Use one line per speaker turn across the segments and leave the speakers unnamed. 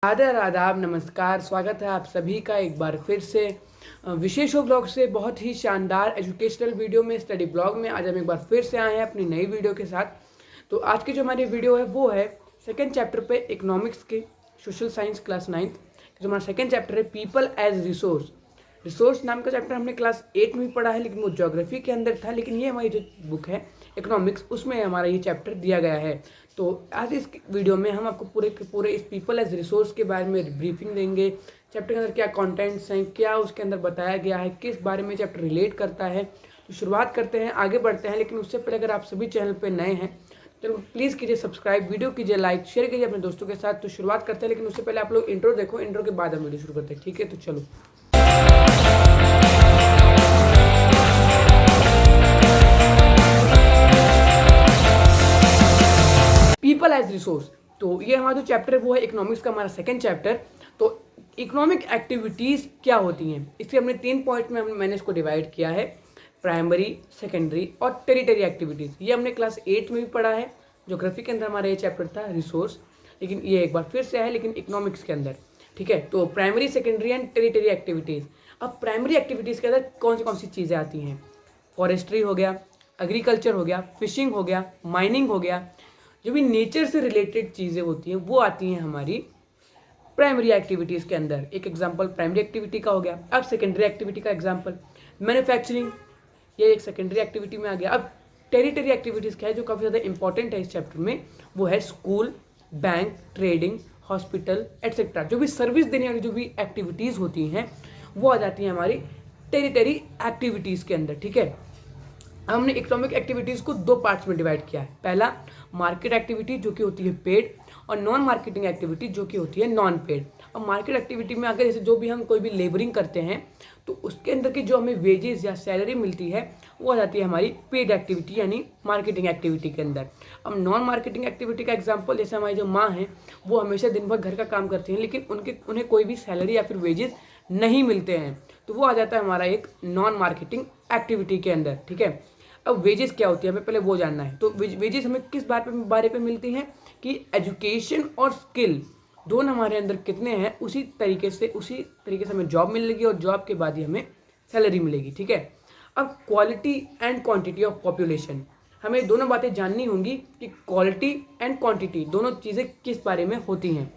आदर आदाब नमस्कार, स्वागत है आप सभी का एक बार फिर से विशेषो ब्लॉग से बहुत ही शानदार एजुकेशनल वीडियो में स्टडी ब्लॉग में आज हम एक बार फिर से आए हैं अपनी नई वीडियो के साथ। तो आज की जो हमारी वीडियो है वो है सेकंड चैप्टर पे इकोनॉमिक्स के सोशल साइंस क्लास 9th जो हमारा सेकंड चैप्टर है पीपल एज रिसोर्स। रिसोर्स नाम का चैप्टर हमने क्लास 8 में भी पढ़ा है, लेकिन वो ज्योग्राफी के अंदर था। लेकिन ये हमारी जो बुक है इकोनॉमिक्स, उसमें हमारा ये चैप्टर दिया गया है। तो आज इस वीडियो में हम आपको पूरे के पूरे इस पीपल एज रिसोर्स के बारे में ब्रीफिंग देंगे। चैप्टर के अंदर क्या कंटेंट्स हैं, क्या उसके अंदर बताया गया है, किस बारे में चैप्टर रिलेट करता है। तो शुरुआत करते हैं, आगे बढ़ते हैं। लेकिन उससे पहले अगर आप सभी चैनल पर नए हैं तो प्लीज़ कीजिए सब्सक्राइब, वीडियो कीजिए लाइक, शेयर कीजिए अपने दोस्तों के साथ। तो शुरुआत करते हैं, लेकिन उससे पहले आप लोग इंट्रो देखो, इंट्रो के बाद हम वीडियो शुरू करते हैं। ठीक है, तो चलो। पीपल एज रिसोर्स, तो ये हमारा जो चैप्टर है वो है इकोनॉमिक्स का हमारा सेकंड चैप्टर। तो इकोनॉमिक एक्टिविटीज़ क्या होती हैं, इससे हमने 3 पॉइंट में मैंने इसको डिवाइड किया है, प्राइमरी, सेकेंडरी और टेरिटरी एक्टिविटीज़। ये हमने क्लास 8 में भी पढ़ा है, ज्योग्राफी के अंदर हमारा ये चैप्टर था रिसोर्स, लेकिन ये एक बार फिर से है लेकिन इकोनॉमिक्स के अंदर। ठीक है, तो primary, secondary and territory activities. अब प्राइमरी एक्टिविटीज़ के अंदर कौन सी चीज़ें आती हैं? फॉरेस्ट्री हो गया, एग्रीकल्चर हो गया, फिशिंग हो गया, माइनिंग हो गया, जो भी नेचर से रिलेटेड चीज़ें होती हैं वो आती हैं हमारी प्राइमरी एक्टिविटीज़ के अंदर। एक एग्जांपल प्राइमरी एक्टिविटी का हो गया। अब सेकेंडरी एक्टिविटी का एग्जांपल मैन्युफैक्चरिंग, ये एक सेकेंडरी एक्टिविटी में आ गया। अब टेरिटरी एक्टिविटीज़ क्या है जो काफ़ी ज़्यादा इंपॉर्टेंट है इस चैप्टर में, वो है school, bank, trading, hospital etcetera. जो भी सर्विस देने वाली जो भी एक्टिविटीज़ होती हैं वो आ जाती हैं हमारी टेरिटरी एक्टिविटीज़ के अंदर। ठीक है, हमने इकोनॉमिक एक्टिविटीज़ को 2 पार्ट्स में डिवाइड किया है। पहला मार्केट एक्टिविटी जो कि होती है पेड, और नॉन मार्केटिंग एक्टिविटी जो कि होती है नॉन पेड। अब मार्केट एक्टिविटी में अगर जैसे जो भी हम कोई भी लेबरिंग करते हैं तो उसके अंदर की जो हमें वेजेस या सैलरी मिलती है वो आ जाती है हमारी पेड एक्टिविटी यानी मार्केटिंग एक्टिविटी के अंदर। अब नॉन मार्केटिंग एक्टिविटी का एग्जांपल जैसे हमारी जो माँ हैं वो हमेशा दिन भर घर का काम करती हैं, लेकिन उन्हें कोई भी सैलरी या फिर वेजेस नहीं मिलते हैं, तो वो आ जाता है हमारा एक नॉन मार्केटिंग एक्टिविटी के अंदर। ठीक है, अब वेजेस क्या होती है हमें पहले वो जानना है। तो वेजेस हमें किस बारे पे मिलती हैं कि एजुकेशन और स्किल दोनों हमारे अंदर कितने हैं, उसी तरीके से हमें जॉब मिलेगी और जॉब के बाद ही हमें सैलरी मिलेगी। ठीक है, अब quality and quantity of population, हमें दोनों बातें जाननी होंगी कि क्वालिटी एंड क्वांटिटी दोनों चीज़ें किस बारे में होती हैं।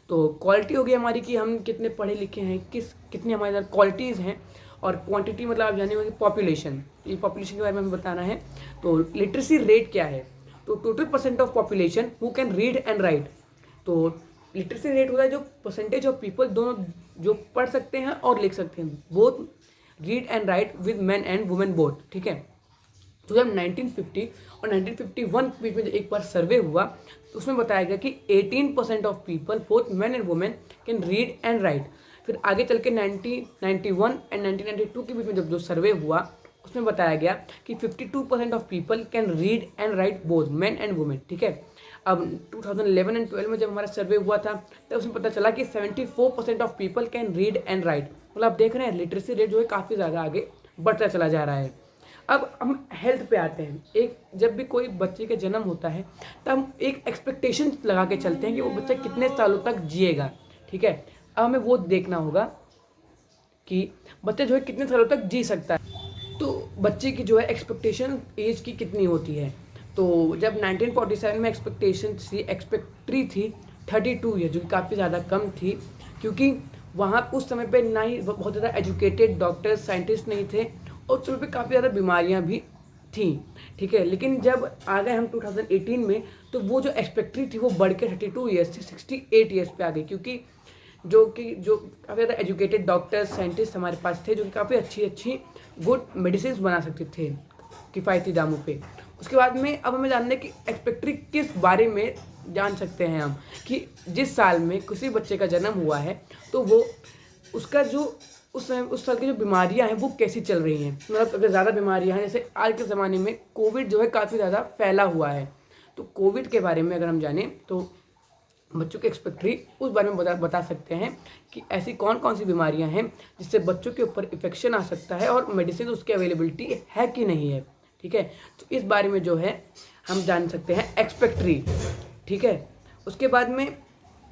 तो क्वालिटी होगी हमारी कि हम कितने पढ़े लिखे हैं, कितनी हमारे अंदर क्वालिटीज़ हैं, और क्वांटिटी मतलब आप जाने होंगे पॉपुलेशन, ये पॉपुलेशन के बारे में हमें बताना है। तो लिटरेसी रेट क्या है, तो total percent of population who can read and right. तो लिटरेसी रेट होता है जो परसेंटेज ऑफ पीपल दोनों जो पढ़ सकते हैं और लिख सकते हैं, both read and right with man and women both. ठीक है, तो जब 1950 और 1951 के बीच में एक बार सर्वे हुआ तो उसमें बताया गया कि 18% of people both man and women can read and right. फिर आगे चल के 1991 एंड 1992 के बीच में जब जो सर्वे हुआ उसमें बताया गया कि 52% of people can read and right both man and women. ठीक है, अब 2011 एंड 12 में जब हमारा सर्वे हुआ था तब उसमें पता चला कि 74% of people can read and right. मतलब आप देख रहे हैं लिटरेसी रेट जो है काफ़ी ज़्यादा आगे बढ़ता चला जा रहा है। अब हम हेल्थ पे आते हैं। एक जब भी कोई बच्चे का जन्म होता है तब हम एक एक्सपेक्टेशन लगा के चलते हैं कि वो बच्चा कितने सालों तक जिएगा। ठीक है, अब हमें वो देखना होगा कि बच्चा जो है कितने सालों तक जी सकता है। तो बच्चे की जो है एक्सपेक्टेशन एज की कितनी होती है, तो जब 1947 में एक्सपेक्ट्री थी 32 ईयर, जो कि काफ़ी ज़्यादा कम थी, क्योंकि वहाँ उस समय पे ना ही बहुत ज़्यादा एजुकेटेड डॉक्टर्स साइंटिस्ट नहीं थे और उस समय पे काफ़ी ज़्यादा बीमारियाँ भी थी। ठीक है, लेकिन जब आ गए हम 2018 में तो वो जो एक्सपेक्ट्री थी वो बढ़ के 32 ईयर्स से 68 ईयर्स पे आ गई, क्योंकि जो काफ़ी ज़्यादा एजुकेटेड डॉक्टर्स साइंटिस्ट हमारे पास थे जो कि काफ़ी अच्छी गुड मेडिसिन बना सकते थे किफ़ायती दामों पे। उसके बाद में अब हमें जानना है कि एक्सपेक्ट्री किस बारे में जान सकते हैं हम, कि जिस साल में किसी बच्चे का जन्म हुआ है तो वो उसका जो उस साल की जो बीमारियां हैं वो कैसी चल रही हैं। मतलब अगर ज़्यादा बीमारियां हैं, जैसे आज के ज़माने में कोविड जो है काफ़ी ज़्यादा फैला हुआ है, तो कोविड के बारे में अगर हम जानें तो बच्चों की एक्सपेक्ट्री उस बारे में बता सकते हैं कि ऐसी कौन सी बीमारियां हैं जिससे बच्चों के ऊपर इन्फेक्शन आ सकता है और मेडिसिन उसकी अवेलेबिलिटी है कि नहीं है। ठीक है, तो इस बारे में जो है हम जान सकते हैं एक्सपेक्ट्री। ठीक है, उसके बाद में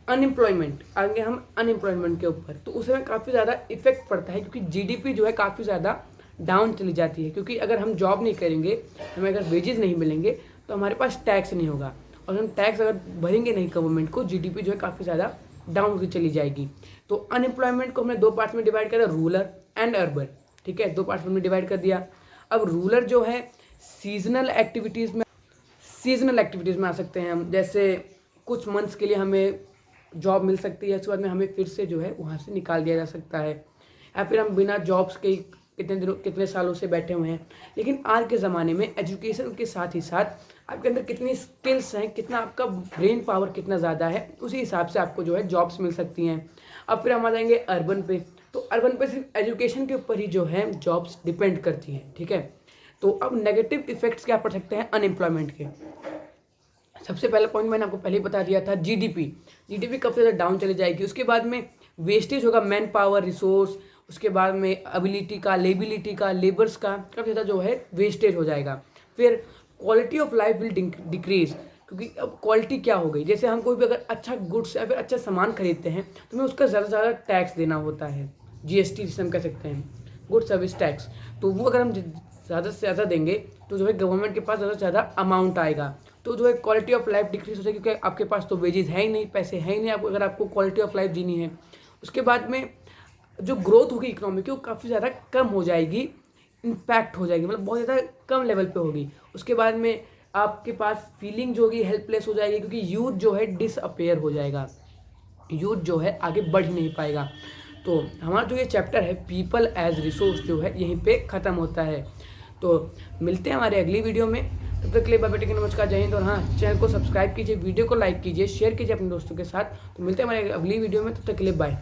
अनएम्प्लॉयमेंट, आगे हम अनएम्प्लॉयमेंट के ऊपर, तो उसमें काफ़ी ज़्यादा इफेक्ट पड़ता है क्योंकि जीडीपी जो है काफ़ी ज़्यादा डाउन चली जाती है। क्योंकि अगर हम जॉब नहीं करेंगे, हमें अगर वेजेस नहीं मिलेंगे, तो हमारे पास टैक्स नहीं होगा, और हम टैक्स अगर भरेंगे नहीं गवर्नमेंट को, जीडीपी जो है काफ़ी ज़्यादा डाउन होती चली जाएगी। तो अनएम्प्लॉयमेंट को हमने दो पार्ट्स में डिवाइड किया था, रूरल एंड अर्बन। ठीक है, दो पार्ट्स में डिवाइड कर दिया। अब रूरल जो है सीजनल एक्टिविटीज़ में आ सकते हैं हम, जैसे कुछ मंथ्स के लिए हमें जॉब मिल सकती है, उसके बाद में हमें फिर से जो है वहाँ से निकाल दिया जा सकता है, या फिर हम बिना जॉब्स के कितने सालों से बैठे हुए हैं। लेकिन आज के ज़माने में एजुकेशन के साथ ही साथ आपके अंदर कितनी स्किल्स हैं, कितना आपका ब्रेन पावर कितना ज़्यादा है, उसी हिसाब से आपको जो है जॉब्स मिल सकती हैं। अब फिर हम आ जाएंगे अर्बन पे, तो अर्बन पे सिर्फ एजुकेशन के ऊपर ही जो है जॉब्स डिपेंड करती हैं। ठीक है, तो अब नेगेटिव इफेक्ट्स क्या पड़ सकते हैं अनएम्प्लॉयमेंट के। सबसे पहला पॉइंट मैंने आपको पहले ही बता दिया था, जीडीपी काफ़ी ज़्यादा डाउन चली जाएगी। उसके बाद में वेस्टेज होगा, मैन पावर, रिसोर्स, उसके बाद में एबिलिटी का, लेबर्स का काफ़ी ज़्यादा जो है वेस्टेज हो जाएगा। फिर quality of life will decrease, क्योंकि अब क्वालिटी क्या हो गई, जैसे हम कोई भी अगर अच्छा गुड्स या फिर अच्छा सामान खरीदते हैं तो हमें उसका ज़्यादा से ज़्यादा टैक्स देना होता है, जीएसटी जिसे हम कह सकते हैं, गुड सर्विस टैक्स। तो वो अगर हम ज़्यादा से ज़्यादा देंगे तो जो है गवर्नमेंट के पास ज़्यादा से ज़्यादा अमाउंट आएगा, तो जो है क्वालिटी ऑफ लाइफ डिक्रीज हो जाएगी, क्योंकि आपके पास तो वेजेस है ही नहीं, पैसे है ही नहीं आपको, अगर आपको क्वालिटी ऑफ लाइफ जीनी है। उसके बाद में जो ग्रोथ होगी इकोनॉमी की, वो काफ़ी ज़्यादा कम हो जाएगी, इम्पैक्ट हो जाएगी, मतलब बहुत ज़्यादा कम लेवल पे होगी। उसके बाद में आपके पास फीलिंग जो होगी हेल्पलेस हो जाएगी, क्योंकि यूथ जो है डिसअपेयर हो जाएगा, यूथ जो है आगे बढ़ ही नहीं पाएगा। तो हमारा जो ये चैप्टर है पीपल एज रिसोर्स जो है यहीं पे ख़त्म होता है। तो मिलते हैं हमारे अगली वीडियो में, तब तक के लिए बाय बाय, नमस्कार, जय हिंद। और हाँ, चैनल को सब्सक्राइब कीजिए, वीडियो को लाइक कीजिए, शेयर कीजिए अपने दोस्तों के साथ। तो मिलते हैं हमारे अगली वीडियो में, तब तक के लिए बाय।